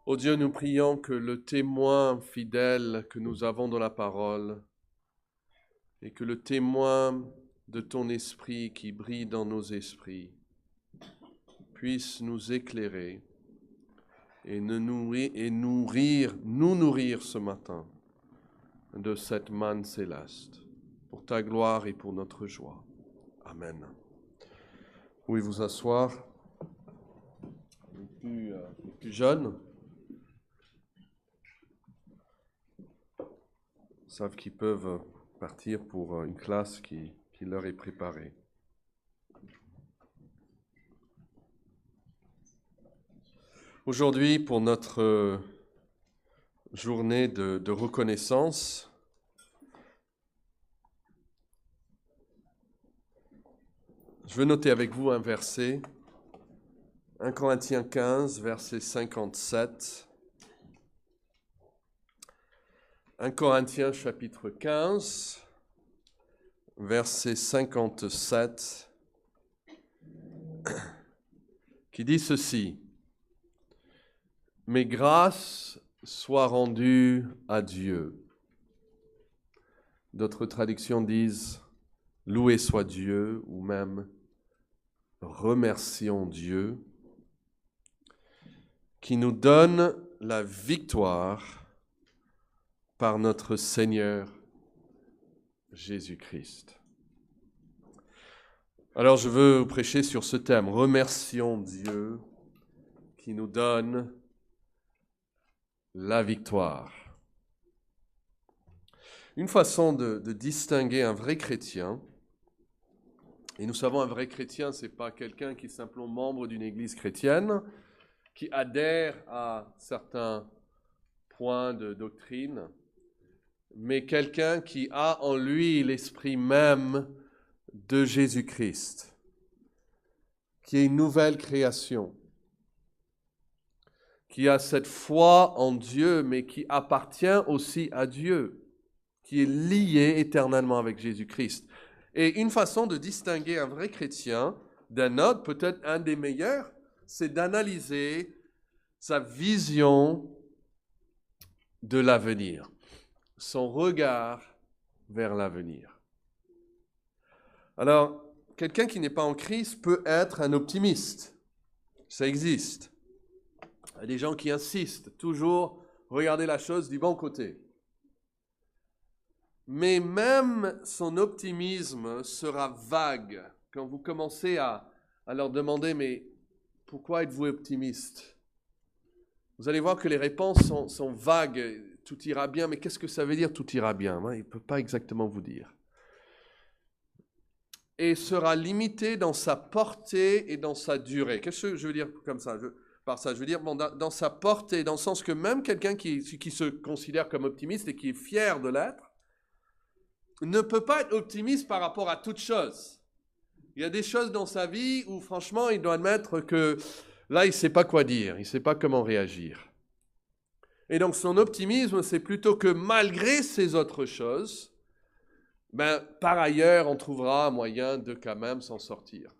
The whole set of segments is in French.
Ô Dieu, nous prions que le témoin fidèle que nous avons dans la parole et que le témoin de ton esprit qui brille dans nos esprits puisse nous éclairer et nous nourrir ce matin de cette manne céleste, pour ta gloire et pour notre joie. Amen. Vous pouvez vous asseoir. Les plus jeunes savent qu'ils peuvent partir pour une classe qui leur est préparée. Aujourd'hui, pour notre journée de reconnaissance, je veux noter avec vous un verset, 1 Corinthiens 15, verset 57. 1 Corinthiens chapitre 15, verset 57, qui dit ceci: « Mais grâce soit rendue à Dieu. » D'autres traductions disent « Loué soit Dieu » ou même « Remercions Dieu » qui nous donne la victoire par notre Seigneur Jésus-Christ. Alors je veux prêcher sur ce thème, remercions Dieu qui nous donne la victoire. Une façon de distinguer un vrai chrétien, et nous savons un vrai chrétien, ce n'est pas quelqu'un qui est simplement membre d'une église chrétienne, qui adhère à certains points de doctrine, mais quelqu'un qui a en lui l'esprit même de Jésus-Christ, qui est une nouvelle création, qui a cette foi en Dieu, mais qui appartient aussi à Dieu, qui est lié éternellement avec Jésus-Christ. Et une façon de distinguer un vrai chrétien d'un autre, peut-être un des meilleurs, c'est d'analyser sa vision de l'avenir, son regard vers l'avenir. Alors, quelqu'un qui n'est pas en Christ peut être un optimiste. Ça existe. Il y a des gens qui insistent toujours regarder la chose du bon côté. Mais même son optimisme sera vague quand vous commencez à leur demander « Mais pourquoi êtes-vous optimiste ?» Vous allez voir que les réponses sont vagues. Tout ira bien, mais qu'est-ce que ça veut dire tout ira bien? Il ne peut pas exactement vous dire. Et sera limité dans sa portée et dans sa durée. Qu'est-ce que je veux dire comme ça? Par ça, je veux dire dans sa portée, dans le sens que même quelqu'un qui se considère comme optimiste et qui est fier de l'être, ne peut pas être optimiste par rapport à toute chose. Il y a des choses dans sa vie où franchement, il doit admettre que là, il ne sait pas quoi dire, il ne sait pas comment réagir. Et donc son optimisme, c'est plutôt que malgré ces autres choses, par ailleurs, on trouvera un moyen de quand même s'en sortir.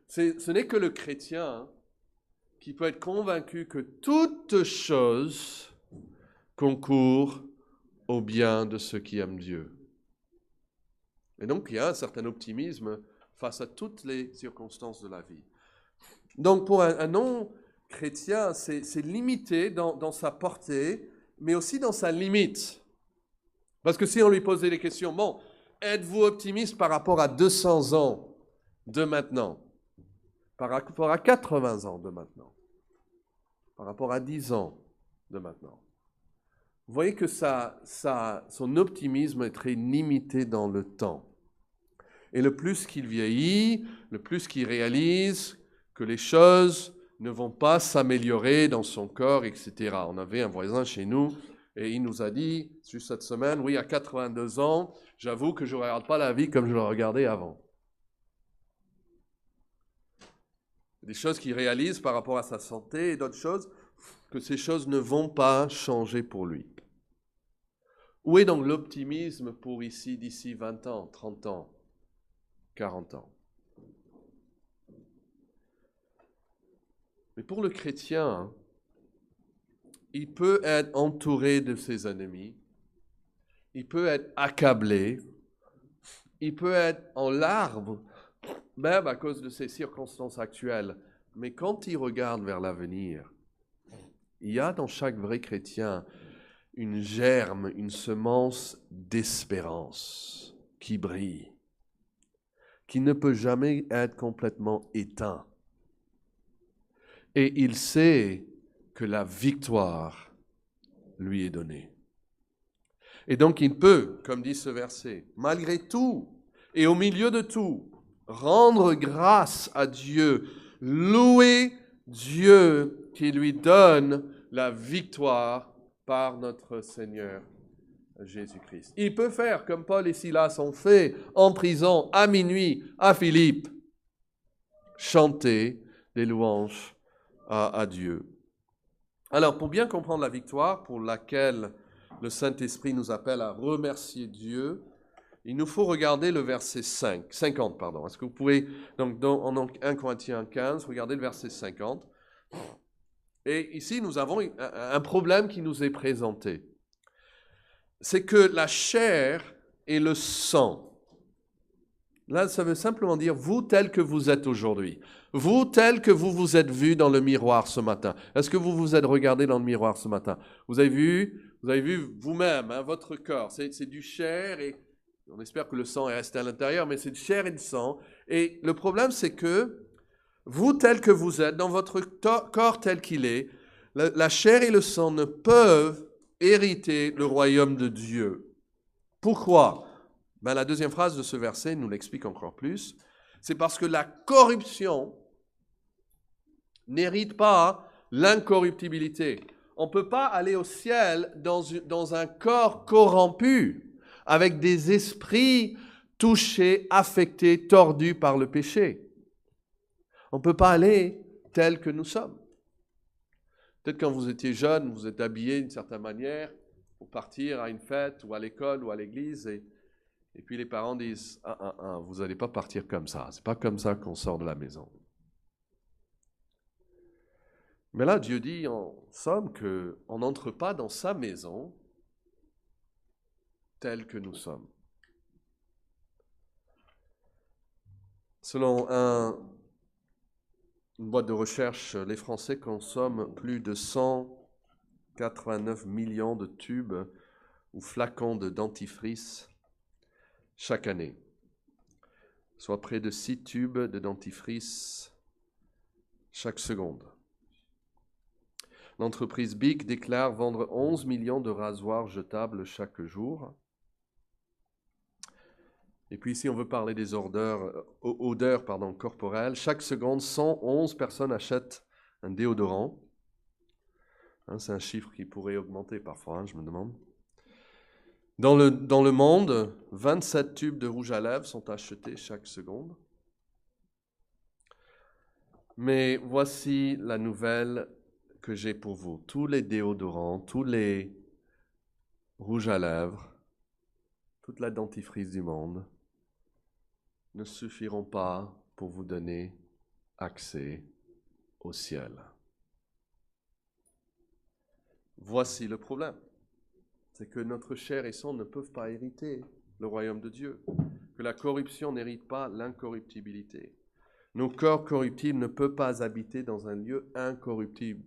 Ce n'est que le chrétien qui peut être convaincu que toute chose concourt au bien de ceux qui aiment Dieu. Et donc, il y a un certain optimisme face à toutes les circonstances de la vie. Donc, pour un non-chrétien, c'est limité dans sa portée, mais aussi dans sa limite. Parce que si on lui posait les questions, bon, êtes-vous optimiste par rapport à 200 ans de maintenant? Par rapport à 80 ans de maintenant? Par rapport à 10 ans de maintenant? Vous voyez que son optimisme est très limité dans le temps. Et le plus qu'il vieillit, le plus qu'il réalise que les choses ne vont pas s'améliorer dans son corps, etc. On avait un voisin chez nous et il nous a dit, juste cette semaine, oui, à 82 ans, j'avoue que je ne regarde pas la vie comme je la regardais avant. Des choses qu'il réalise par rapport à sa santé et d'autres choses, que ces choses ne vont pas changer pour lui. Où est donc l'optimisme pour ici, d'ici 20 ans, 30 ans, 40 ans? Mais pour le chrétien, il peut être entouré de ses ennemis, il peut être accablé, il peut être en larmes, même à cause de ses circonstances actuelles. Mais quand il regarde vers l'avenir, il y a dans chaque vrai chrétien une germe, une semence d'espérance qui brille, qui ne peut jamais être complètement éteint. Et il sait que la victoire lui est donnée. Et donc il peut, comme dit ce verset, malgré tout et au milieu de tout, rendre grâce à Dieu, louer Dieu qui lui donne la victoire par notre Seigneur Jésus-Christ. Il peut faire comme Paul et Silas ont fait en prison à minuit à Philippe, chanter des louanges à Dieu. Alors, pour bien comprendre la victoire pour laquelle le Saint-Esprit nous appelle à remercier Dieu, il nous faut regarder le verset 50. Est-ce que vous pouvez, donc dans 1 Corinthiens 15, regarder le verset 50. Et ici, nous avons un problème qui nous est présenté. C'est que la chair et le sang, là, ça veut simplement dire vous tel que vous êtes aujourd'hui. Vous tel que vous vous êtes vu dans le miroir ce matin. Est-ce que vous vous êtes regardé dans le miroir ce matin? Vous avez vu vous-même, hein, votre corps. C'est du chair et on espère que le sang est resté à l'intérieur, mais c'est du chair et du sang. Et le problème, c'est que vous tel que vous êtes, dans votre corps tel qu'il est, la chair et le sang ne peuvent hériter le royaume de Dieu. Pourquoi? La deuxième phrase de ce verset nous l'explique encore plus. C'est parce que la corruption n'hérite pas l'incorruptibilité. On ne peut pas aller au ciel dans un corps corrompu, avec des esprits touchés, affectés, tordus par le péché. On ne peut pas aller tel que nous sommes. Peut-être quand vous étiez jeune, vous êtes habillé d'une certaine manière pour partir à une fête ou à l'école ou à l'église et puis les parents disent « vous n'allez pas partir comme ça, c'est pas comme ça qu'on sort de la maison ». Mais là, Dieu dit en somme qu'on n'entre pas dans sa maison tel que nous sommes. Selon une boîte de recherche, les Français consomment plus de 189 millions de tubes ou flacons de dentifrice chaque année, soit près de 6 tubes de dentifrice chaque seconde. L'entreprise Bic déclare vendre 11 millions de rasoirs jetables chaque jour. Et puis ici, on veut parler des odeurs corporelles. Chaque seconde, 111 personnes achètent un déodorant. C'est un chiffre qui pourrait augmenter parfois, je me demande. Dans le monde, 27 tubes de rouge à lèvres sont achetés chaque seconde. Mais voici la nouvelle que j'ai pour vous. Tous les déodorants, tous les rouges à lèvres, toute la dentifrice du monde ne suffiront pas pour vous donner accès au ciel. Voici le problème. C'est que notre chair et sang ne peuvent pas hériter le royaume de Dieu, que la corruption n'hérite pas l'incorruptibilité. Nos corps corruptibles ne peuvent pas habiter dans un lieu incorruptible.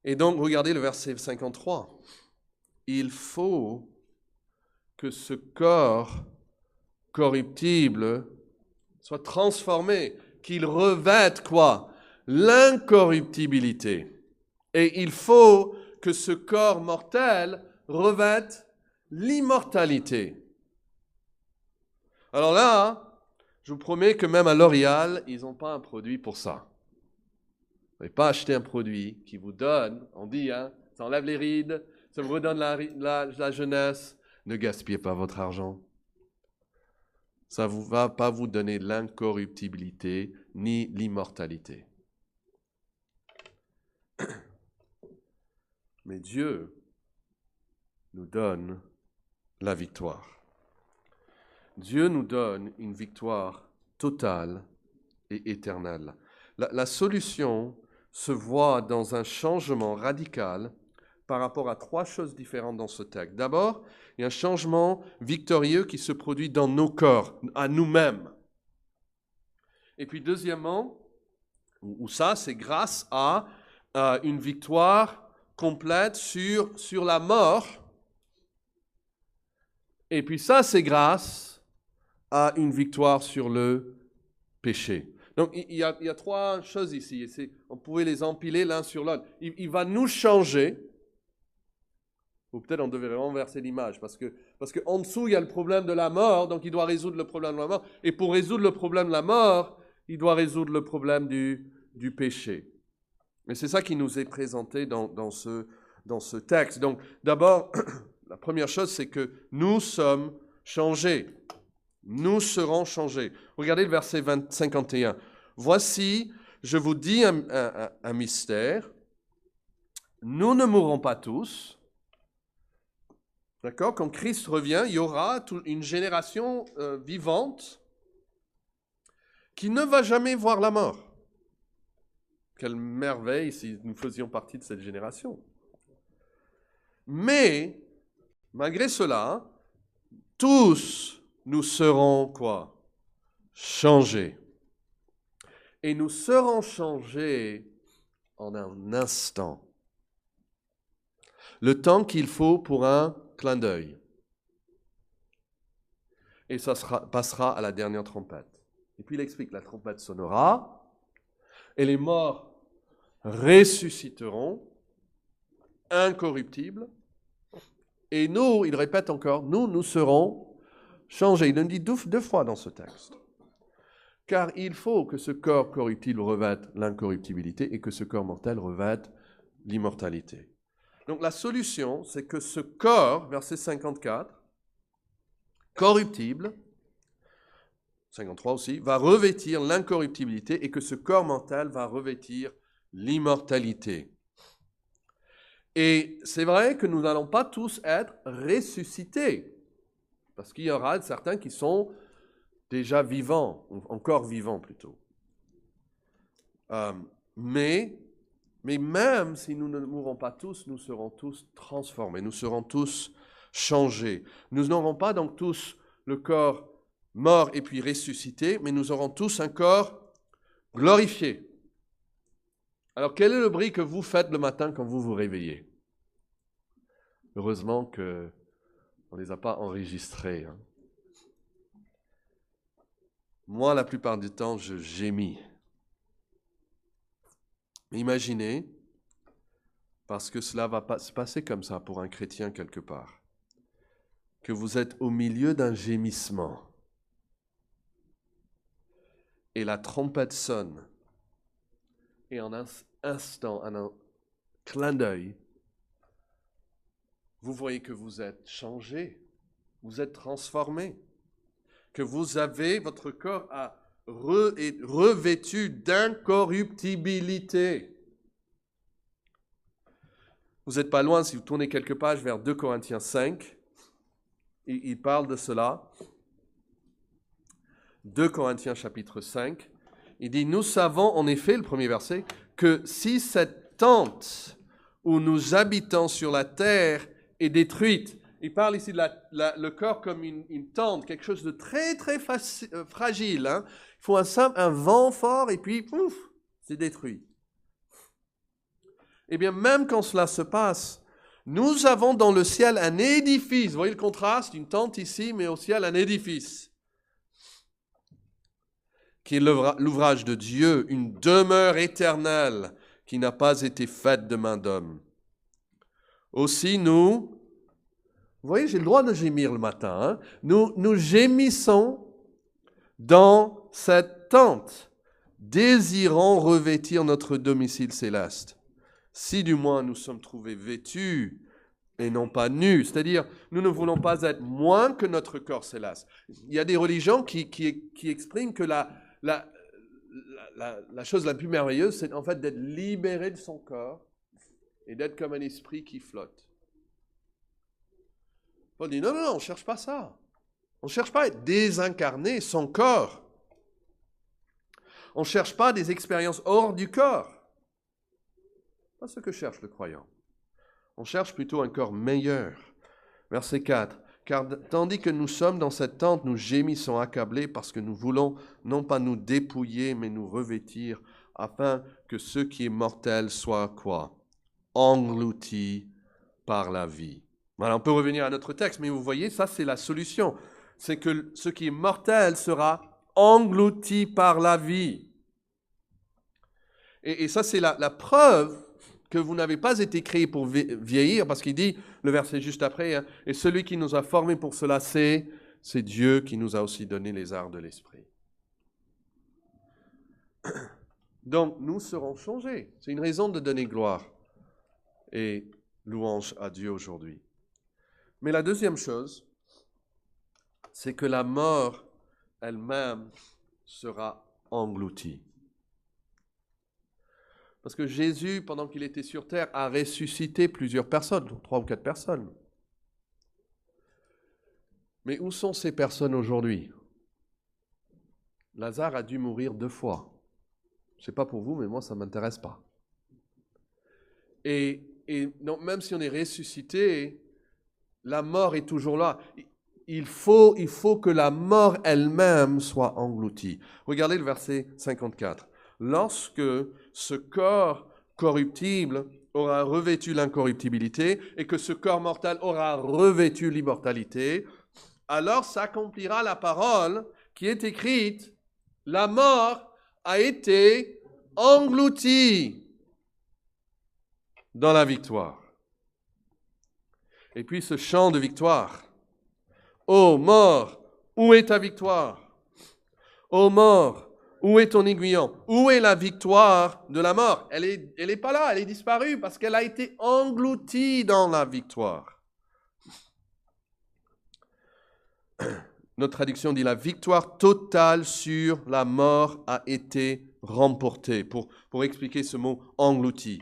Et donc, regardez le verset 53. Il faut que ce corps corruptible soit transformé, qu'il revête quoi? L'incorruptibilité. Et il faut que ce corps mortel revête l'immortalité. Alors là, je vous promets que même à L'Oréal, ils n'ont pas un produit pour ça. Vous n'avez pas acheté un produit qui vous donne, on dit, ça enlève les rides, ça vous redonne la jeunesse. Ne gaspillez pas votre argent. Ça ne va pas vous donner l'incorruptibilité ni l'immortalité. Mais Dieu nous donne la victoire. Dieu nous donne une victoire totale et éternelle. La solution se voit dans un changement radical par rapport à trois choses différentes dans ce texte. D'abord, il y a un changement victorieux qui se produit dans nos corps, à nous-mêmes. Et puis deuxièmement, ou ça, c'est grâce à une victoire complète sur la mort. Et puis ça, c'est grâce à une victoire sur le péché. Donc il y a trois choses ici. On pouvait les empiler l'un sur l'autre. Il va nous changer. Ou peut-être on devrait renverser l'image, parce qu'en dessous, il y a le problème de la mort, donc il doit résoudre le problème de la mort. Et pour résoudre le problème de la mort, il doit résoudre le problème du péché. Et c'est ça qui nous est présenté dans ce texte. Donc d'abord, la première chose, c'est que nous sommes changés. Nous serons changés. Regardez le verset 51. Voici, je vous dis un mystère. Nous ne mourrons pas tous. D'accord? Quand Christ revient, il y aura une génération vivante qui ne va jamais voir la mort. Quelle merveille si nous faisions partie de cette génération. Mais, malgré cela, tous nous serons quoi? Changés. Et nous serons changés en un instant. Le temps qu'il faut pour un clin d'œil. Et ça passera à la dernière trompette. Et puis il explique, la trompette sonnera, et les morts ressusciteront, incorruptibles, et nous, il répète encore, nous serons changés. Il le dit deux fois dans ce texte. Car il faut que ce corps corruptible revête l'incorruptibilité et que ce corps mortel revête l'immortalité. Donc la solution, c'est que ce corps, verset 54, corruptible, 53 aussi, va revêtir l'incorruptibilité et que ce corps mortel va revêtir l'immortalité. Et c'est vrai que nous n'allons pas tous être ressuscités, parce qu'il y aura certains qui sont déjà vivants, encore vivants plutôt. Mais même si nous ne mourrons pas tous, nous serons tous transformés, nous serons tous changés. Nous n'aurons pas donc tous le corps mort et puis ressuscité, mais nous aurons tous un corps glorifié. Alors, quel est le bruit que vous faites le matin quand vous vous réveillez? Heureusement qu'on ne les a pas enregistrés. Hein. Moi, la plupart du temps, je gémis. Imaginez, parce que cela va se passer comme ça pour un chrétien quelque part, que vous êtes au milieu d'un gémissement et la trompette sonne et en un instant, en un clin d'œil, vous voyez que vous êtes changé, vous êtes transformé, que vous avez votre corps revêtu d'incorruptibilité. Vous n'êtes pas loin, si vous tournez quelques pages vers 2 Corinthiens 5, il parle de cela. 2 Corinthiens chapitre 5, il dit « Nous savons en effet, le premier verset, que si cette tente où nous habitons sur la terre est détruite, il parle ici de le corps comme une tente, quelque chose de très très fragile. Hein. Il faut un vent fort et puis pouf, c'est détruit. Eh bien, même quand cela se passe, nous avons dans le ciel un édifice. Vous voyez le contraste, une tente ici, mais au ciel un édifice, qui est l'ouvrage de Dieu, une demeure éternelle qui n'a pas été faite de main d'homme. Aussi nous, vous voyez, j'ai le droit de gémir le matin, hein? Nous gémissons dans cette tente, désirant revêtir notre domicile céleste. Si du moins nous sommes trouvés vêtus et non pas nus, c'est-à-dire nous ne voulons pas être moins que notre corps céleste. Il y a des religions qui expriment que la chose la plus merveilleuse, c'est en fait d'être libéré de son corps et d'être comme un esprit qui flotte. Paul dit non, on ne cherche pas ça. On ne cherche pas à être désincarné son corps. On ne cherche pas des expériences hors du corps. Pas ce que cherche le croyant. On cherche plutôt un corps meilleur. Verset 4. Car tandis que nous sommes dans cette tente, nous gémissons accablés parce que nous voulons non pas nous dépouiller, mais nous revêtir, afin que ce qui est mortel soit quoi? Englouti par la vie. Voilà, on peut revenir à notre texte, mais vous voyez, ça c'est la solution. C'est que ce qui est mortel sera englouti par la vie. Et ça c'est la preuve que vous n'avez pas été créé pour vieillir, parce qu'il dit, le verset juste après, hein, et celui qui nous a formés pour cela, c'est Dieu qui nous a aussi donné les arts de l'esprit. Donc, nous serons changés. C'est une raison de donner gloire et louange à Dieu aujourd'hui. Mais la deuxième chose, c'est que la mort elle-même sera engloutie. Parce que Jésus, pendant qu'il était sur terre, a ressuscité plusieurs personnes, 3 ou 4 personnes. Mais où sont ces personnes aujourd'hui? Lazare a dû mourir 2 fois. Je ne sais pas pour vous, mais moi, ça ne m'intéresse pas. Et donc, même si on est ressuscité, la mort est toujours là. Il faut que la mort elle-même soit engloutie. Regardez le verset 54. Lorsque ce corps corruptible aura revêtu l'incorruptibilité et que ce corps mortel aura revêtu l'immortalité, alors s'accomplira la parole qui est écrite, la mort a été engloutie dans la victoire. Et puis ce chant de victoire. Ô mort, où est ta victoire? Ô mort, où est ton aiguillon? Où est la victoire de la mort? Elle est pas là, elle est disparue parce qu'elle a été engloutie dans la victoire. Notre traduction dit la victoire totale sur la mort a été remportée. Pour expliquer ce mot englouti.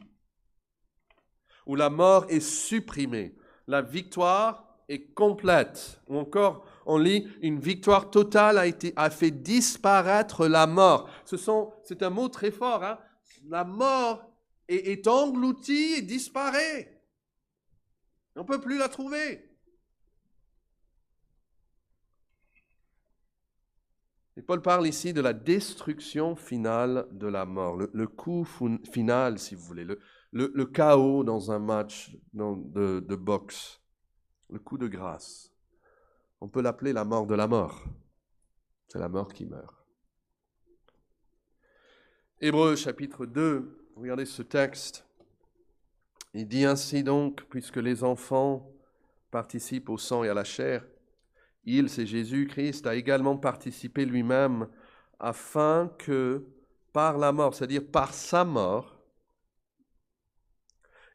Où la mort est supprimée. La victoire est complète. Ou encore, on lit, une victoire totale a fait disparaître la mort. C'est un mot très fort. Hein? La mort est engloutie et disparaît. On ne peut plus la trouver. Et Paul parle ici de la destruction finale de la mort, le coup final, si vous voulez, le chaos dans un match de boxe, le coup de grâce. On peut l'appeler la mort de la mort. C'est la mort qui meurt. Hébreux chapitre 2, regardez ce texte. Il dit ainsi donc, puisque les enfants participent au sang et à la chair, il, c'est Jésus-Christ, a également participé lui-même afin que par la mort, c'est-à-dire par sa mort,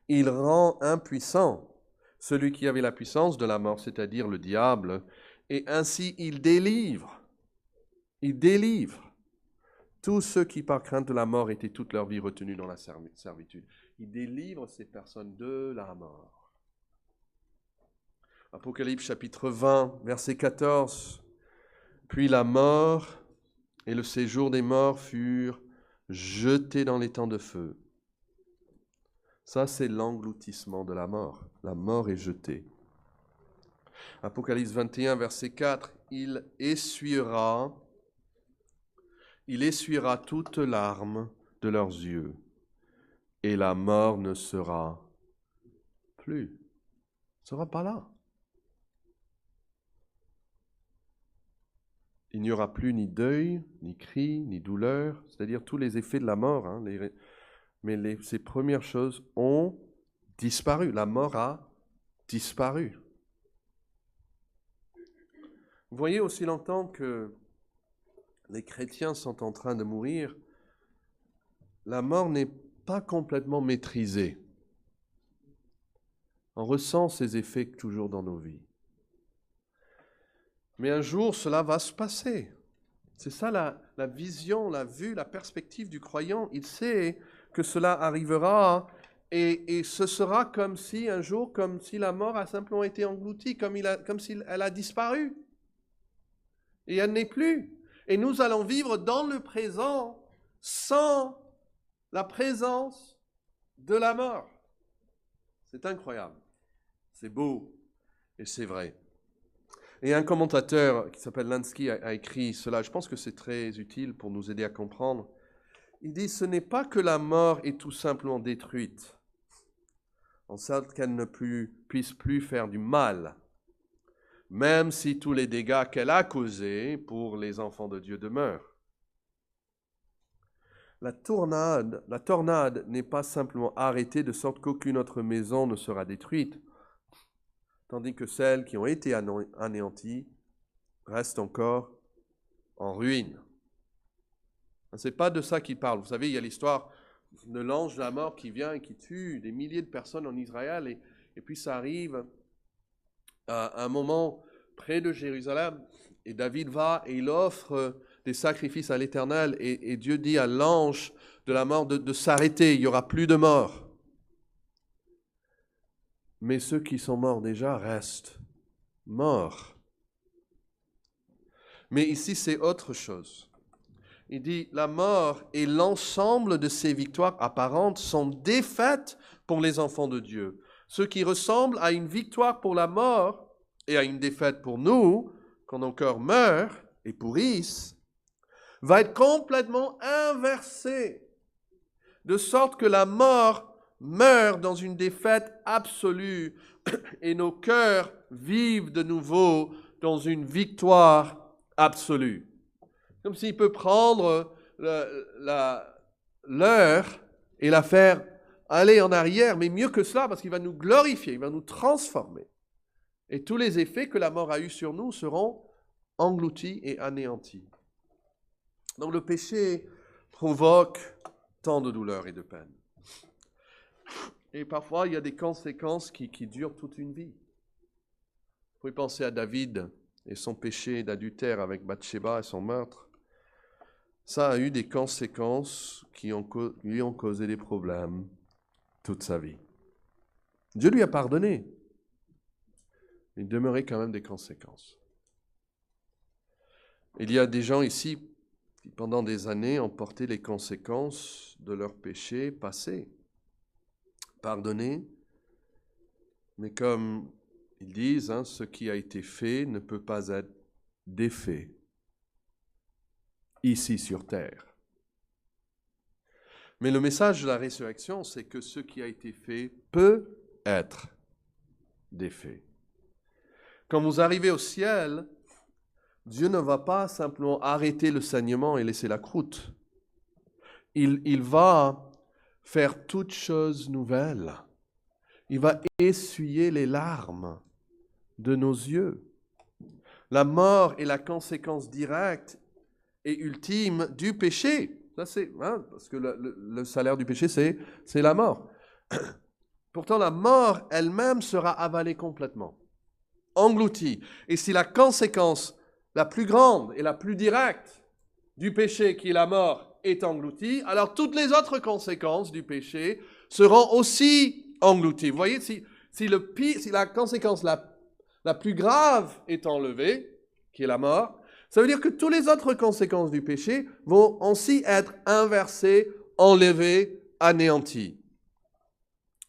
il rend impuissant celui qui avait la puissance de la mort, c'est-à-dire le diable, et ainsi il délivre tous ceux qui par crainte de la mort étaient toute leur vie retenus dans la servitude. Il délivre ces personnes de la mort. Apocalypse chapitre 20, verset 14. Puis la mort et le séjour des morts furent jetés dans les temps de feu. Ça, c'est l'engloutissement de la mort. La mort est jetée. Apocalypse 21, verset 4. Il essuiera toute larme de leurs yeux, et la mort ne sera plus. Ne sera pas là. Il n'y aura plus ni deuil, ni cri, ni douleur, c'est-à-dire tous les effets de la mort. Hein, ces premières choses ont disparu. La mort a disparu. Vous voyez, aussi longtemps que les chrétiens sont en train de mourir, la mort n'est pas complètement maîtrisée. On ressent ses effets toujours dans nos vies. Mais un jour, cela va se passer. C'est ça la vision, la vue, la perspective du croyant. Il sait que cela arrivera et ce sera comme si un jour, comme si la mort a simplement été engloutie, comme si elle a disparu. Et elle n'est plus. Et nous allons vivre dans le présent sans la présence de la mort. C'est incroyable. C'est beau et c'est vrai. Et un commentateur qui s'appelle Lansky a écrit cela. Je pense que c'est très utile pour nous aider à comprendre. Il dit, ce n'est pas que la mort est tout simplement détruite, en sorte qu'elle ne puisse plus faire du mal, même si tous les dégâts qu'elle a causés pour les enfants de Dieu demeurent. La tornade n'est pas simplement arrêtée de sorte qu'aucune autre maison ne sera détruite, tandis que celles qui ont été anéanties restent encore en ruine. Ce n'est pas de ça qu'il parle. Vous savez, il y a l'histoire de l'ange de la mort qui vient et qui tue des milliers de personnes en Israël. Et puis ça arrive à un moment près de Jérusalem. Et David va et il offre des sacrifices à l'Éternel. Et Dieu dit à l'ange de la mort de s'arrêter. Il n'y aura plus de mort. Mais ceux qui sont morts déjà restent morts. Mais ici, c'est autre chose. Il dit, la mort et l'ensemble de ses victoires apparentes sont défaites pour les enfants de Dieu. Ce qui ressemble à une victoire pour la mort et à une défaite pour nous, quand nos cœurs meurent et pourrissent, va être complètement inversé, de sorte que la mort meurt dans une défaite absolue et nos cœurs vivent de nouveau dans une victoire absolue. Comme s'il peut prendre l'heure et la faire aller en arrière, mais mieux que cela, parce qu'il va nous glorifier, il va nous transformer. Et tous les effets que la mort a eus sur nous seront engloutis et anéantis. Donc le péché provoque tant de douleur et de peine. Et parfois, il y a des conséquences qui durent toute une vie. Vous pouvez penser à David et son péché d'adultère avec Bathsheba et son meurtre. Ça a eu des conséquences qui lui ont causé des problèmes toute sa vie. Dieu lui a pardonné. Il demeurait quand même des conséquences. Il y a des gens ici qui, pendant des années, ont porté les conséquences de leurs péchés passés. Pardonnés, mais comme ils disent, ce qui a été fait ne peut pas être défait ici sur terre. Mais le message de la résurrection, c'est que ce qui a été fait peut être défait. Quand vous arrivez au ciel, Dieu ne va pas simplement arrêter le saignement et laisser la croûte. Il va faire toutes choses nouvelles. Il va essuyer les larmes de nos yeux. La mort est la conséquence directe et ultime du péché. Ça, c'est, parce que le salaire du péché, c'est la mort. Pourtant, la mort elle-même sera avalée complètement, engloutie. Et si la conséquence la plus grande et la plus directe du péché, qui est la mort, est engloutie, alors toutes les autres conséquences du péché seront aussi englouties. Vous voyez, si la conséquence la plus grave est enlevée, qui est la mort, ça veut dire que toutes les autres conséquences du péché vont aussi être inversées, enlevées, anéanties.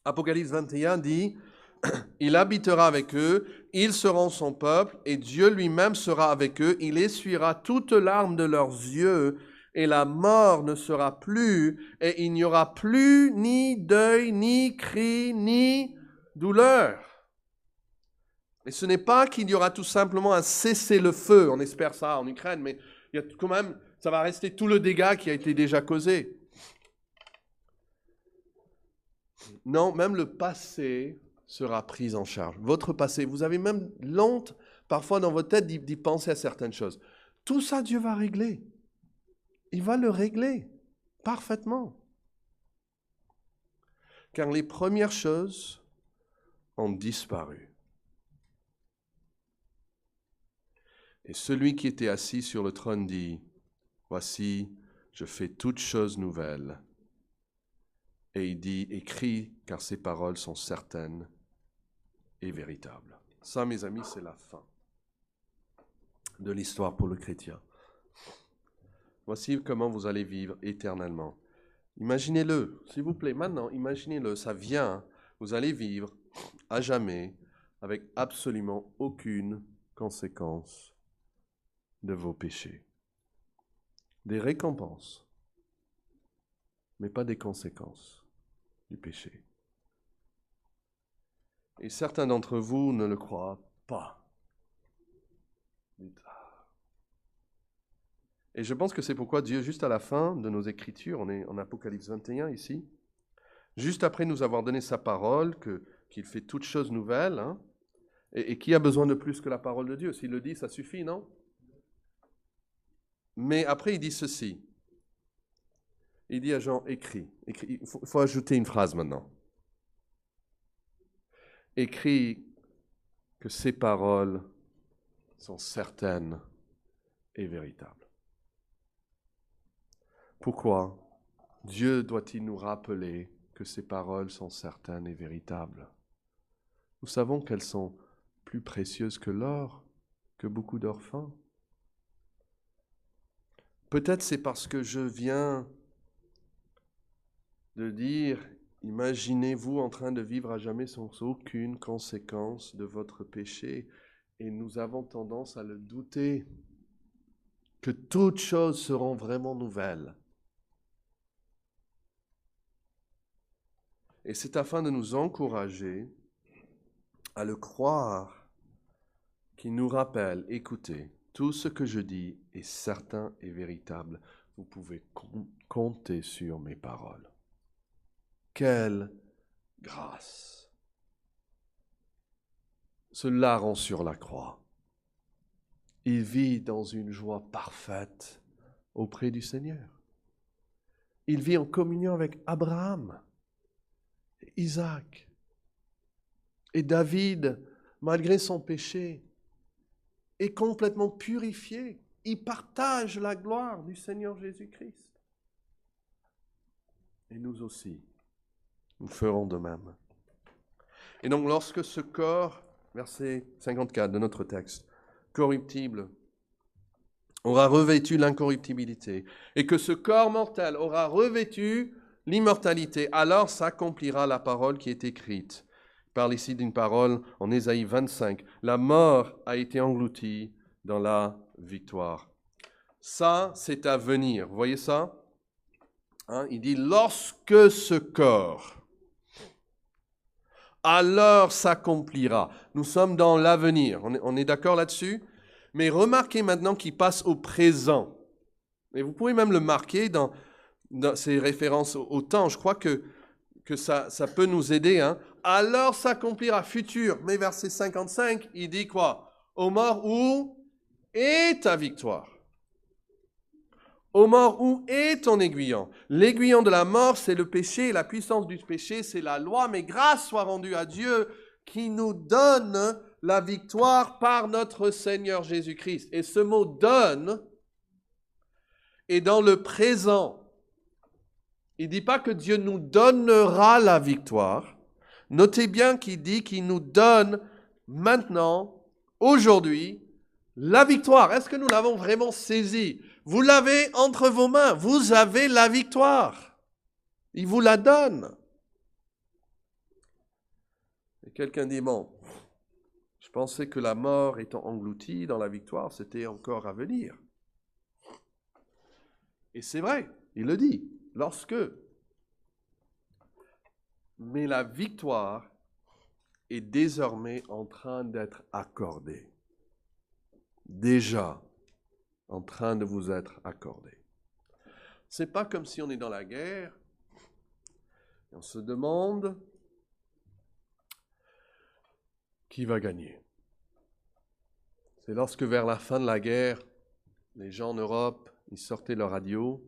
Apocalypse 21 dit, « Il habitera avec eux, ils seront son peuple, et Dieu lui-même sera avec eux. Il essuiera toute larme de leurs yeux, et la mort ne sera plus, et il n'y aura plus ni deuil, ni cri, ni douleur. » Et ce n'est pas qu'il y aura tout simplement un cessez-le-feu, on espère ça en Ukraine, mais il y a quand même, ça va rester tout le dégât qui a été déjà causé. Non, même le passé sera pris en charge. Votre passé, vous avez même honte parfois dans votre tête d'y penser à certaines choses. Tout ça, Dieu va régler. Il va le régler parfaitement. Car les premières choses ont disparu. Et celui qui était assis sur le trône dit, « Voici, je fais toutes choses nouvelles. » Et il dit, « Écris, car ces paroles sont certaines et véritables. » Ça, mes amis, c'est la fin de l'histoire pour le chrétien. Voici comment vous allez vivre éternellement. Imaginez-le, s'il vous plaît, maintenant, imaginez-le, ça vient, vous allez vivre à jamais avec absolument aucune conséquence de vos péchés. Des récompenses, mais pas des conséquences du péché. Et certains d'entre vous ne le croient pas. Et je pense que c'est pourquoi Dieu, juste à la fin de nos Écritures, on est en Apocalypse 21 ici, juste après nous avoir donné sa parole, qu'il fait toutes choses nouvelles, hein, et qui a besoin de plus que la parole de Dieu? S'il le dit, ça suffit, non? Mais après, il dit ceci. Il dit à Jean, écris. Il faut ajouter une phrase maintenant. Écris que ces paroles sont certaines et véritables. Pourquoi Dieu doit-il nous rappeler que ces paroles sont certaines et véritables? Nous savons qu'elles sont plus précieuses que l'or, que beaucoup d'or fin. Peut-être c'est parce que je viens de dire, imaginez-vous en train de vivre à jamais sans aucune conséquence de votre péché, et nous avons tendance à le douter, que toutes choses seront vraiment nouvelles. Et c'est afin de nous encourager à le croire qu'il nous rappelle, écoutez, tout ce que je dis est certain et véritable. Vous pouvez compter sur mes paroles. Quelle grâce! Ce larron sur la croix, il vit dans une joie parfaite auprès du Seigneur. Il vit en communion avec Abraham, Isaac et David, malgré son péché, est complètement purifié. Il partage la gloire du Seigneur Jésus-Christ. Et nous aussi, nous ferons de même. Et donc lorsque ce corps, verset 54 de notre texte, corruptible, aura revêtu l'incorruptibilité, et que ce corps mortel aura revêtu l'immortalité, alors s'accomplira la parole qui est écrite. Il parle ici d'une parole en Ésaïe 25. La mort a été engloutie dans la victoire. Ça, c'est à venir. Vous voyez ça? Il dit, lorsque ce corps, alors s'accomplira. Nous sommes dans l'avenir. On est d'accord là-dessus? Mais remarquez maintenant qu'il passe au présent. Et vous pouvez même le marquer dans ces références au temps. Je crois que ça peut nous aider. Hein. Alors s'accomplira, futur. Mais verset 55, il dit quoi? Ô mort, où est ta victoire? Ô mort, où est ton aiguillon? L'aiguillon de la mort, c'est le péché, et la puissance du péché, c'est la loi. Mais grâce soit rendue à Dieu qui nous donne la victoire par notre Seigneur Jésus-Christ. Et ce mot « donne » est dans le présent. Il ne dit pas que Dieu nous donnera la victoire. Notez bien qu'il dit qu'il nous donne maintenant, aujourd'hui, la victoire. Est-ce que nous l'avons vraiment saisi? Vous l'avez entre vos mains. Vous avez la victoire. Il vous la donne. Et quelqu'un dit, bon, je pensais que la mort étant engloutie dans la victoire, c'était encore à venir. Et c'est vrai, il le dit, lorsque. Mais la victoire est désormais en train d'être accordée. Déjà en train de vous être accordée. C'est pas comme si on est dans la guerre et on se demande qui va gagner. C'est lorsque vers la fin de la guerre, les gens en Europe, ils sortaient leur radio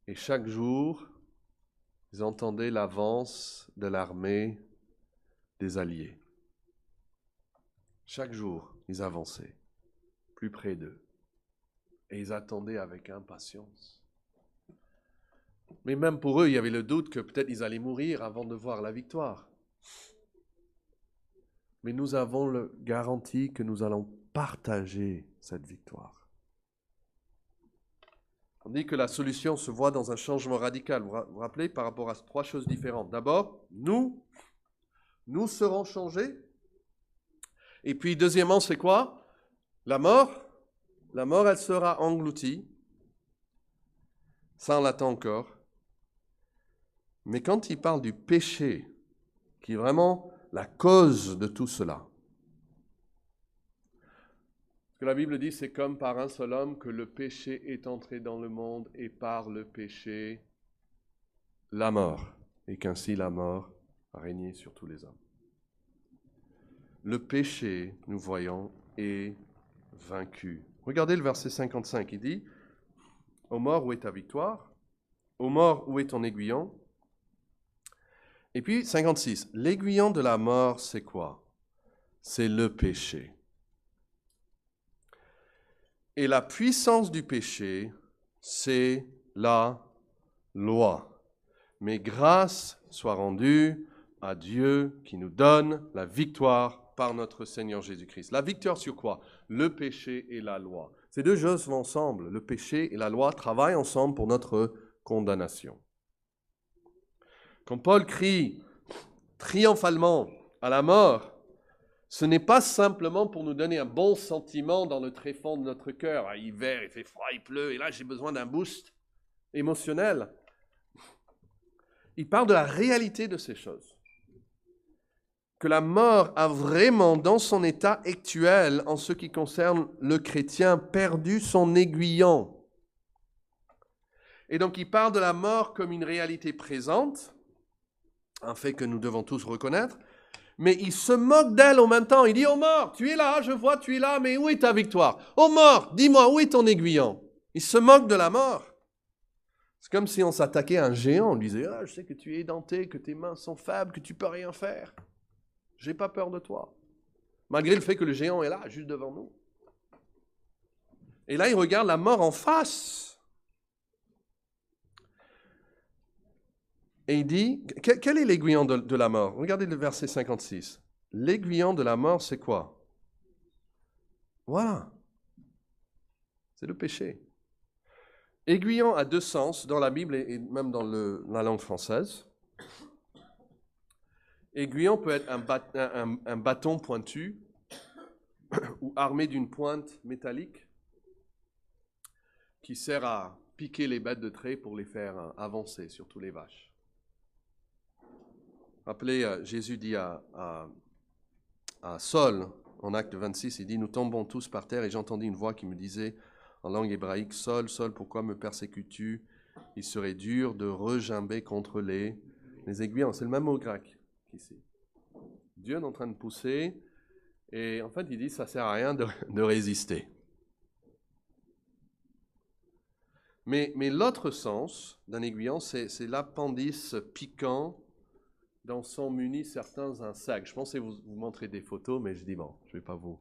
et chaque jour, ils entendaient l'avance de l'armée des Alliés. Chaque jour, ils avançaient plus près d'eux et ils attendaient avec impatience. Mais même pour eux, il y avait le doute que peut-être ils allaient mourir avant de voir la victoire. Mais nous avons la garantie que nous allons partager cette victoire. On dit que la solution se voit dans un changement radical. Vous vous rappelez, par rapport à 3 choses différentes. D'abord, nous serons changés. Et puis, deuxièmement, c'est quoi? La mort. La mort, elle sera engloutie. Ça, on l'attend encore. Mais quand il parle du péché, qui est vraiment la cause de tout cela, ce que la Bible dit, c'est comme par un seul homme que le péché est entré dans le monde, et par le péché, la mort, et qu'ainsi la mort a régné sur tous les hommes. Le péché, nous voyons, est vaincu. Regardez le verset 55, il dit, « Ô mort, où est ta victoire? Ô mort, où est ton aiguillon? » Et puis 56, « L'aiguillon de la mort, c'est quoi? C'est le péché. Et la puissance du péché, c'est la loi. Mais grâce soit rendue à Dieu qui nous donne la victoire par notre Seigneur Jésus-Christ. » La victoire sur quoi? Le péché et la loi. Ces 2 choses vont ensemble. Le péché et la loi travaillent ensemble pour notre condamnation. Quand Paul crie triomphalement à la mort, ce n'est pas simplement pour nous donner un bon sentiment dans le tréfonds de notre cœur. À hiver, il fait froid, il pleut, et là j'ai besoin d'un boost émotionnel. Il parle de la réalité de ces choses. Que la mort a vraiment, dans son état actuel, en ce qui concerne le chrétien, perdu son aiguillon. Et donc il parle de la mort comme une réalité présente, un fait que nous devons tous reconnaître, mais il se moque d'elle en même temps. Il dit, « Oh mort, tu es là, je vois, tu es là, mais où est ta victoire? Oh mort, dis-moi, où est ton aiguillon? » Il se moque de la mort. C'est comme si on s'attaquait à un géant. On lui disait, « Ah, je sais que tu es édenté, que tes mains sont faibles, que tu peux rien faire. J'ai pas peur de toi. » Malgré le fait que le géant est là, juste devant nous. Et là, il regarde la mort en face. Et il dit, quel est l'aiguillon de la mort? Regardez le verset 56. L'aiguillon de la mort, c'est quoi? Voilà. C'est le péché. Aiguillon a 2 sens dans la Bible et même dans la langue française. Aiguillon peut être un bâton pointu ou armé d'une pointe métallique qui sert à piquer les bêtes de trait pour les faire avancer, surtout les vaches. Rappelez, Jésus dit à Saul, en Acte 26, il dit « Nous tombons tous par terre et j'entendis une voix qui me disait en langue hébraïque, « Saul, Saul, pourquoi me persécutes-tu? Il serait dur de regimber contre les aiguillons. » C'est le même mot grec qu'ici. Dieu est en train de pousser et en fait il dit « Ça ne sert à rien de résister. » Mais l'autre sens d'un aiguillon, c'est l'appendice piquant dont sont munis certains insectes. Je pensais vous montrer des photos, mais je dis bon, je ne vais pas vous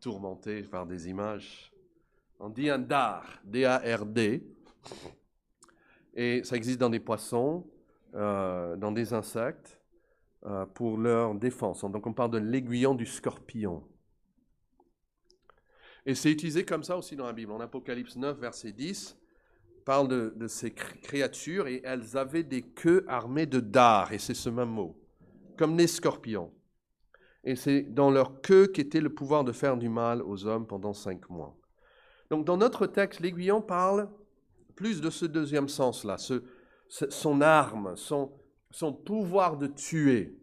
tourmenter par des images. On dit un dard, D-A-R-D, et ça existe dans des poissons, dans des insectes, pour leur défense. Donc on parle de l'aiguillon du scorpion. Et c'est utilisé comme ça aussi dans la Bible. En Apocalypse 9, verset 10, parle de ces créatures et elles avaient des queues armées de dards, et c'est ce même mot, comme les scorpions. Et c'est dans leur queue qu'était le pouvoir de faire du mal aux hommes pendant 5 mois. Donc dans notre texte, l'aiguillon parle plus de ce deuxième sens-là, son arme, son pouvoir de tuer,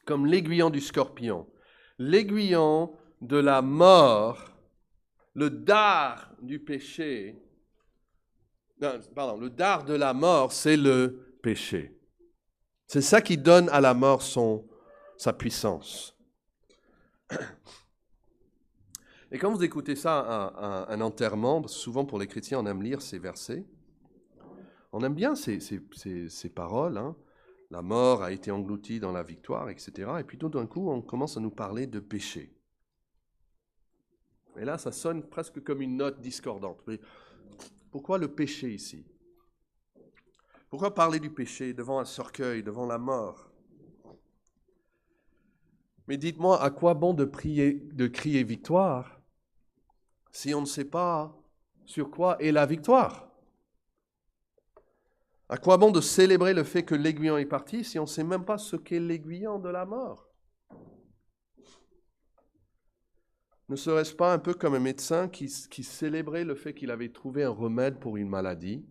comme l'aiguillon du scorpion. L'aiguillon de la mort, le dard du péché, le dard de la mort, c'est le péché. C'est ça qui donne à la mort sa puissance. Et quand vous écoutez ça à un enterrement, parce que souvent pour les chrétiens, on aime lire ces versets, on aime bien ces paroles, hein. La mort a été engloutie dans la victoire, etc. Et puis tout d'un coup, on commence à nous parler de péché. Et là, ça sonne presque comme une note discordante. Mais pourquoi le péché ici? Pourquoi parler du péché devant un cercueil, devant la mort? Mais dites-moi, à quoi bon de crier victoire si on ne sait pas sur quoi est la victoire? À quoi bon de célébrer le fait que l'aiguillon est parti si on ne sait même pas ce qu'est l'aiguillon de la mort? Ne serait-ce pas un peu comme un médecin qui célébrait le fait qu'il avait trouvé un remède pour une maladie?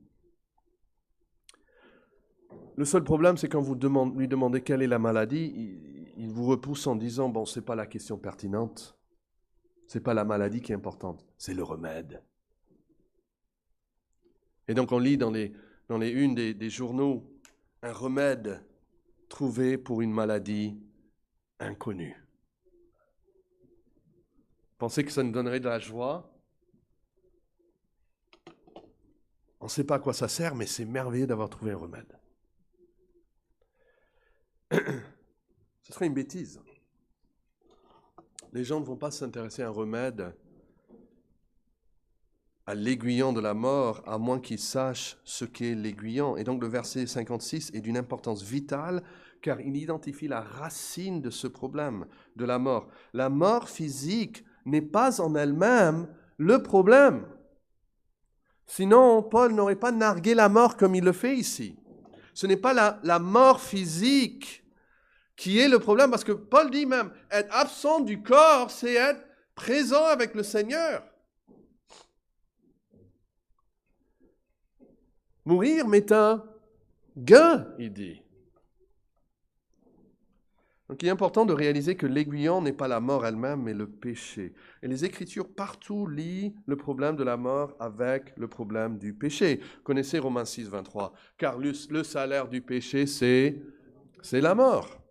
Le seul problème, c'est quand vous lui demandez quelle est la maladie, il vous repousse en disant « Bon, ce n'est pas la question pertinente, ce n'est pas la maladie qui est importante, c'est le remède. » Et donc on lit dans les unes des journaux un remède trouvé pour une maladie inconnue. Pensez que ça nous donnerait de la joie? On ne sait pas à quoi ça sert, mais c'est merveilleux d'avoir trouvé un remède. Ce serait une bêtise. Les gens ne vont pas s'intéresser à un remède, à l'aiguillon de la mort, à moins qu'ils sachent ce qu'est l'aiguillon. Et donc le verset 56 est d'une importance vitale, car il identifie la racine de ce problème de la mort. La mort physique n'est pas en elle-même le problème. Sinon, Paul n'aurait pas nargué la mort comme il le fait ici. Ce n'est pas la mort physique qui est le problème, parce que Paul dit même, être absent du corps, c'est être présent avec le Seigneur. Mourir m'est un gain, il dit. Donc il est important de réaliser que l'aiguillon n'est pas la mort elle-même, mais le péché. Et les Écritures partout lient le problème de la mort avec le problème du péché. Connaissez Romains 6, 23. Car le salaire du péché, c'est la mort.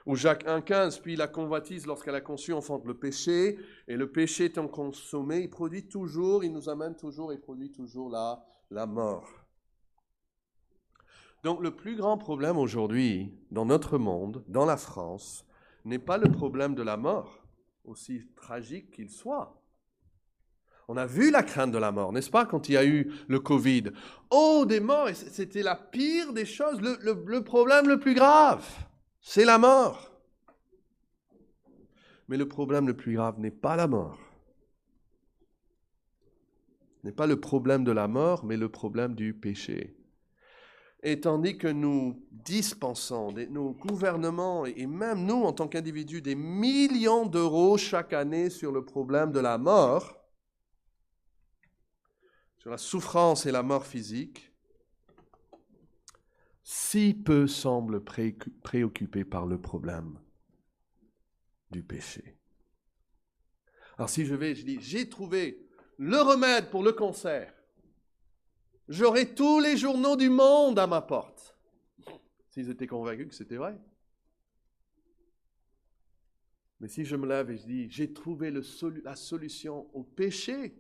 Ou Jacques 1, 15. Puis la convoitise, lorsqu'elle a conçu, enfante le péché. Et le péché étant consommé, il nous amène toujours et produit toujours la mort. Donc le plus grand problème aujourd'hui, dans notre monde, dans la France, n'est pas le problème de la mort, aussi tragique qu'il soit. On a vu la crainte de la mort, n'est-ce pas, quand il y a eu le Covid? Oh, des morts, et c'était la pire des choses, le problème le plus grave, c'est la mort. Mais le problème le plus grave n'est pas la mort. Ce n'est pas le problème de la mort, mais le problème du péché. Et tandis que nous dispensons, nos gouvernements et même nous, en tant qu'individus, des millions d'euros chaque année sur le problème de la mort, sur la souffrance et la mort physique, si peu semblent préoccupés par le problème du péché. Alors si je dis, j'ai trouvé le remède pour le cancer, j'aurai tous les journaux du monde à ma porte. S'ils étaient convaincus que c'était vrai. Mais si je me lève et je dis, j'ai trouvé la solution au péché,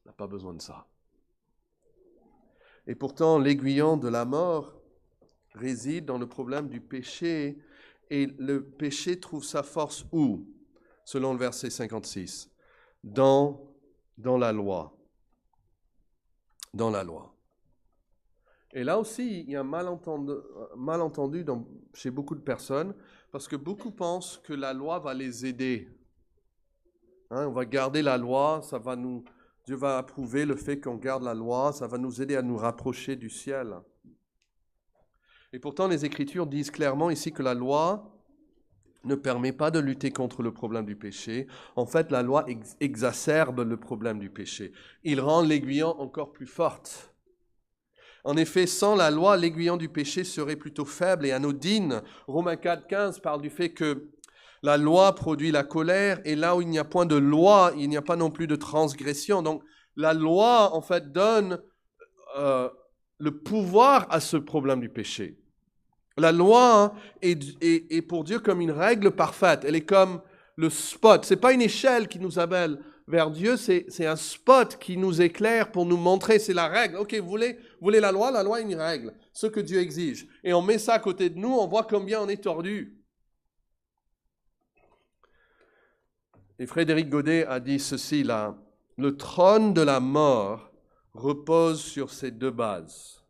on n'a pas besoin de ça. Et pourtant, l'aiguillon de la mort réside dans le problème du péché, et le péché trouve sa force où? Selon le verset 56, dans la loi. Dans la loi. Et là aussi, il y a un malentendu chez beaucoup de personnes, parce que beaucoup pensent que la loi va les aider. On va garder la loi, Dieu va approuver le fait qu'on garde la loi, ça va nous aider à nous rapprocher du ciel. Et pourtant, les Écritures disent clairement ici que la loi ne permet pas de lutter contre le problème du péché. En fait, la loi exacerbe le problème du péché. Il rend l'aiguillon encore plus forte. En effet, sans la loi, l'aiguillon du péché serait plutôt faible et anodine. Romains 4, 15 parle du fait que la loi produit la colère, et là où il n'y a point de loi, il n'y a pas non plus de transgression. Donc, la loi, en fait, donne le pouvoir à ce problème du péché. La loi est pour Dieu comme une règle parfaite. Elle est comme le spot. Ce n'est pas une échelle qui nous amène vers Dieu, c'est un spot qui nous éclaire pour nous montrer, c'est la règle. Ok, vous voulez la loi est une règle, ce que Dieu exige. Et on met ça à côté de nous, on voit combien on est tordu. Et Frédéric Godet a dit ceci là, le trône de la mort repose sur ces deux bases.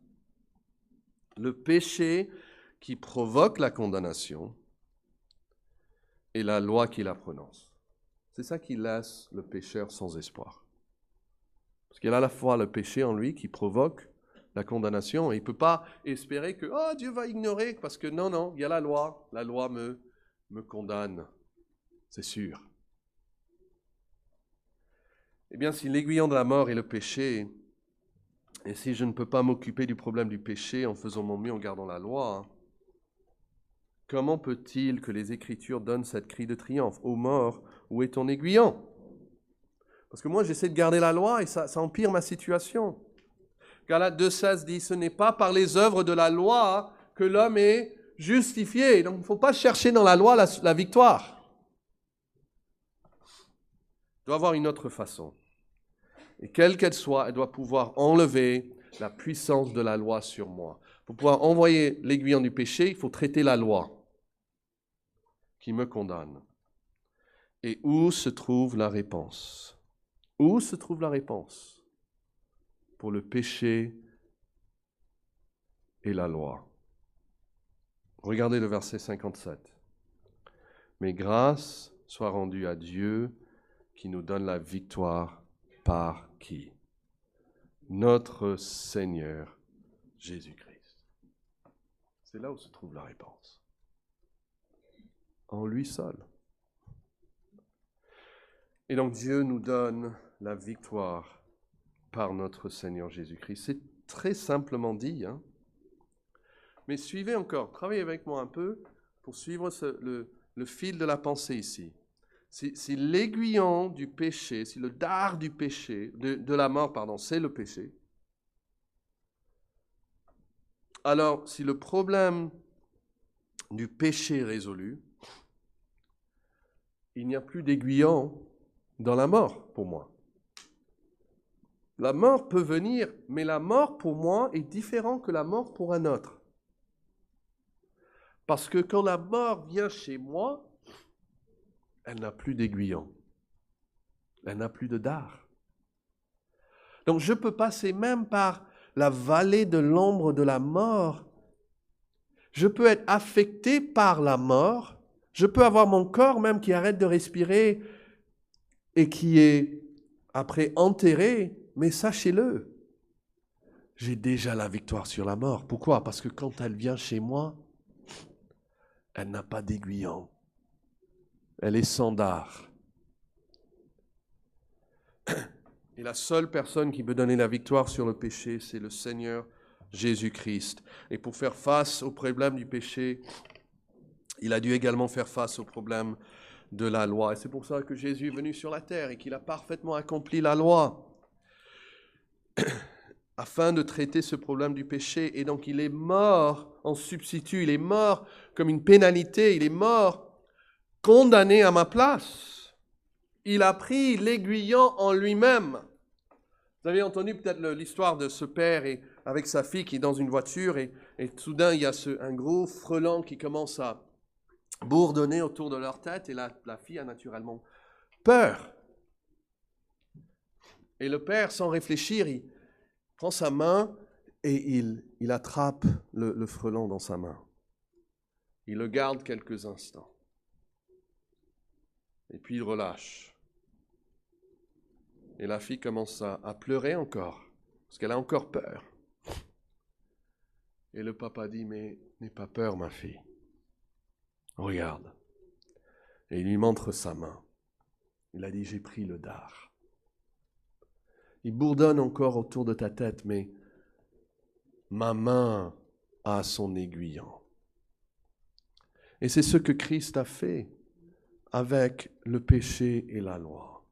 Le péché qui provoque la condamnation et la loi qui la prononce. c'est ça qui laisse le pécheur sans espoir. Parce qu'il y a à la fois le péché en lui qui provoque la condamnation, et il ne peut pas espérer que Dieu va ignorer, parce que non, il y a la loi me condamne, c'est sûr. Eh bien, si l'aiguillon de la mort est le péché, et si je ne peux pas m'occuper du problème du péché en faisant mon mieux en gardant la loi, comment peut-il que les Écritures donnent cette cri de triomphe? Ô mort, où est ton aiguillon? Parce que moi, j'essaie de garder la loi et ça empire ma situation. Galates 2,16 dit, ce n'est pas par les œuvres de la loi que l'homme est justifié. Donc, il ne faut pas chercher dans la loi la victoire. Il doit avoir une autre façon. Et quelle qu'elle soit, elle doit pouvoir enlever la puissance de la loi sur moi. Pour pouvoir envoyer l'aiguillon du péché, il faut traiter la loi qui me condamne. Et où se trouve la réponse? Où se trouve la réponse pour le péché et la loi? Regardez le verset 57. Mais grâce soit rendue à Dieu qui nous donne la victoire par qui? Notre Seigneur Jésus-Christ. C'est là où se trouve la réponse. En lui seul. Et donc Dieu nous donne la victoire par notre Seigneur Jésus-Christ. C'est très simplement dit, hein? Mais suivez encore, travaillez avec moi un peu pour suivre le fil de la pensée ici. Si l'aiguillon du péché, si le dard du péché, de la mort, pardon, c'est le péché, alors si le problème du péché est résolu, il n'y a plus d'aiguillon dans la mort pour moi. La mort peut venir, mais la mort pour moi est différente que la mort pour un autre. Parce que quand la mort vient chez moi, elle n'a plus d'aiguillon. Elle n'a plus de dard. Donc je peux passer même par la vallée de l'ombre de la mort. Je peux être affecté par la mort. Je peux avoir mon corps même qui arrête de respirer et qui est après enterré. Mais sachez-le, j'ai déjà la victoire sur la mort. Pourquoi? Parce que quand elle vient chez moi, elle n'a pas d'aiguillon. Elle est sans dard. Et la seule personne qui peut donner la victoire sur le péché, c'est le Seigneur Jésus-Christ. Et pour faire face au problème du péché, il a dû également faire face au problème de la loi. Et c'est pour ça que Jésus est venu sur la terre et qu'il a parfaitement accompli la loi afin de traiter ce problème du péché. Et donc il est mort en substitut, il est mort comme une pénalité, il est mort condamné à ma place. Il a pris l'aiguillon en lui-même. Vous avez entendu peut-être l'histoire de ce père avec sa fille qui est dans une voiture et soudain il y a un gros frelon qui commence à bourdonner autour de leur tête et la fille a naturellement peur. Et le père, sans réfléchir, il prend sa main et il attrape le frelon dans sa main. Il le garde quelques instants. Et puis il relâche. Et la fille commence à pleurer encore, parce qu'elle a encore peur. Et le papa dit, mais n'aie pas peur, ma fille. Regarde. Et il lui montre sa main. Il a dit, j'ai pris le dard. Il bourdonne encore autour de ta tête, mais ma main a son aiguillon. Et c'est ce que Christ a fait avec le péché et la loi.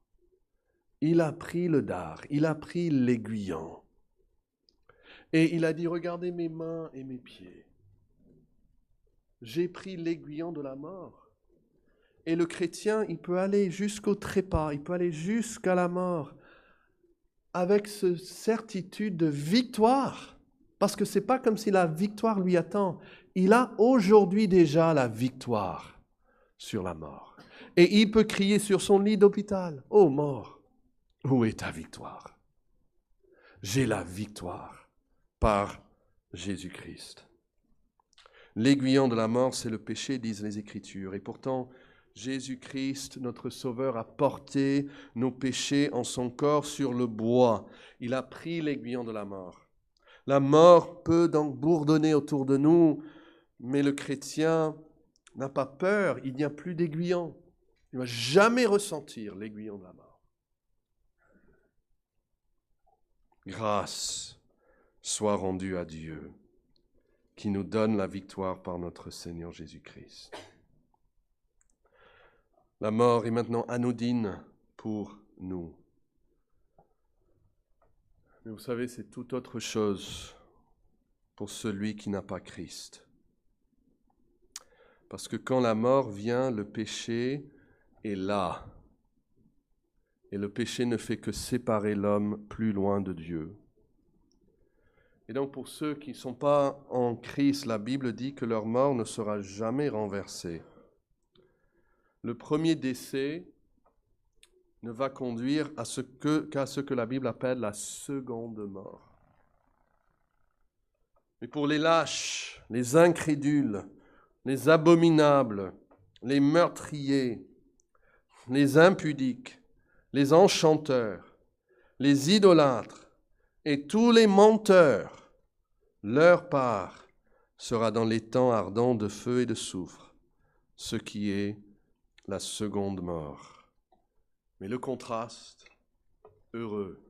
Il a pris le dard, il a pris l'aiguillon. Et il a dit, regardez mes mains et mes pieds. J'ai pris l'aiguillon de la mort. Et le chrétien, il peut aller jusqu'au trépas, il peut aller jusqu'à la mort avec cette certitude de victoire. Parce que ce n'est pas comme si la victoire lui attend. Il a aujourd'hui déjà la victoire sur la mort. Et il peut crier sur son lit d'hôpital, « Ô mort, où est ta victoire? J'ai la victoire par Jésus-Christ. » L'aiguillon de la mort, c'est le péché, disent les Écritures. Et pourtant, Jésus-Christ, notre Sauveur, a porté nos péchés en son corps sur le bois. Il a pris l'aiguillon de la mort. La mort peut donc bourdonner autour de nous, mais le chrétien n'a pas peur, il n'y a plus d'aiguillon. Il ne va jamais ressentir l'aiguillon de la mort. Grâce soit rendue à Dieu, qui nous donne la victoire par notre Seigneur Jésus-Christ. La mort est maintenant anodine pour nous. Mais vous savez, c'est tout autre chose pour celui qui n'a pas Christ. Parce que quand la mort vient, le péché est là. Et le péché ne fait que séparer l'homme plus loin de Dieu. Et donc pour ceux qui ne sont pas en Christ, la Bible dit que leur mort ne sera jamais renversée. Le premier décès ne va conduire qu'à ce que la Bible appelle la seconde mort. Mais pour les lâches, les incrédules, les abominables, les meurtriers, les impudiques, les enchanteurs, les idolâtres et tous les menteurs, leur part sera dans les temps ardents de feu et de soufre, ce qui est la seconde mort. Mais le contraste, heureux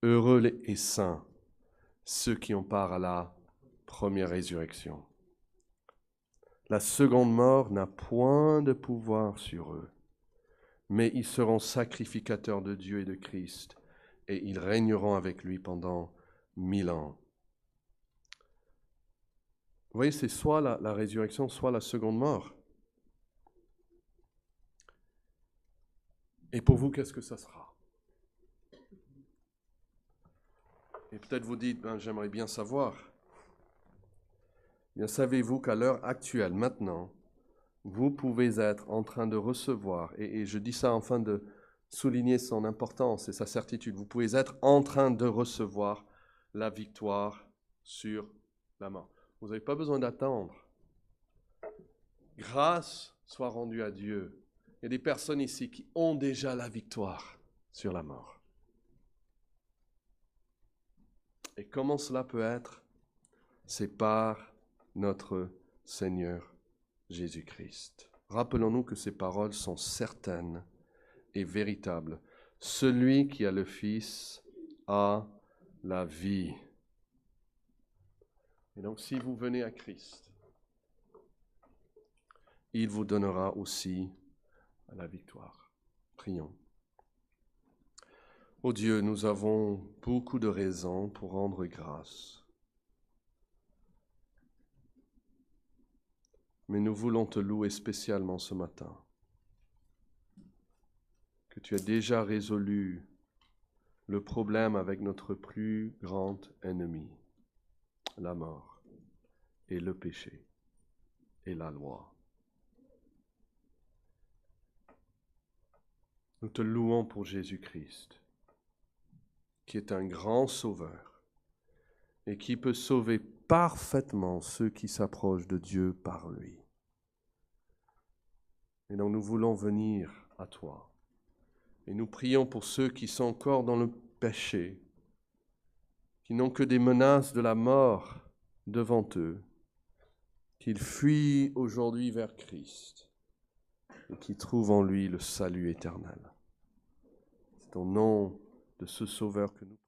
et saints, ceux qui ont part à la première résurrection. La seconde mort n'a point de pouvoir sur eux, mais ils seront sacrificateurs de Dieu et de Christ, et ils régneront avec lui pendant 1000 ans. Vous voyez, c'est soit la résurrection, soit la seconde mort. Et pour vous, qu'est-ce que ça sera? Et peut-être vous dites, j'aimerais bien savoir. Bien, savez-vous qu'à l'heure actuelle, maintenant, vous pouvez être en train de recevoir, et je dis ça afin de souligner son importance et sa certitude, vous pouvez être en train de recevoir la victoire sur la mort. Vous n'avez pas besoin d'attendre. Grâce soit rendue à Dieu. Il y a des personnes ici qui ont déjà la victoire sur la mort. Et comment cela peut être? C'est par notre Seigneur Jésus-Christ. Rappelons-nous que ces paroles sont certaines et véritables. Celui qui a le Fils a la vie. Et donc, si vous venez à Christ, il vous donnera aussi la victoire. Prions. Ô Dieu, nous avons beaucoup de raisons pour rendre grâce. Mais nous voulons te louer spécialement ce matin, que tu as déjà résolu le problème avec notre plus grand ennemi, la mort et le péché et la loi. Nous te louons pour Jésus-Christ, qui est un grand sauveur et qui peut sauver parfaitement ceux qui s'approchent de Dieu par lui. Et donc nous voulons venir à toi. Et nous prions pour ceux qui sont encore dans le péché, qui n'ont que des menaces de la mort devant eux, qu'ils fuient aujourd'hui vers Christ et qui trouvent en lui le salut éternel. C'est au nom de ce Sauveur que nous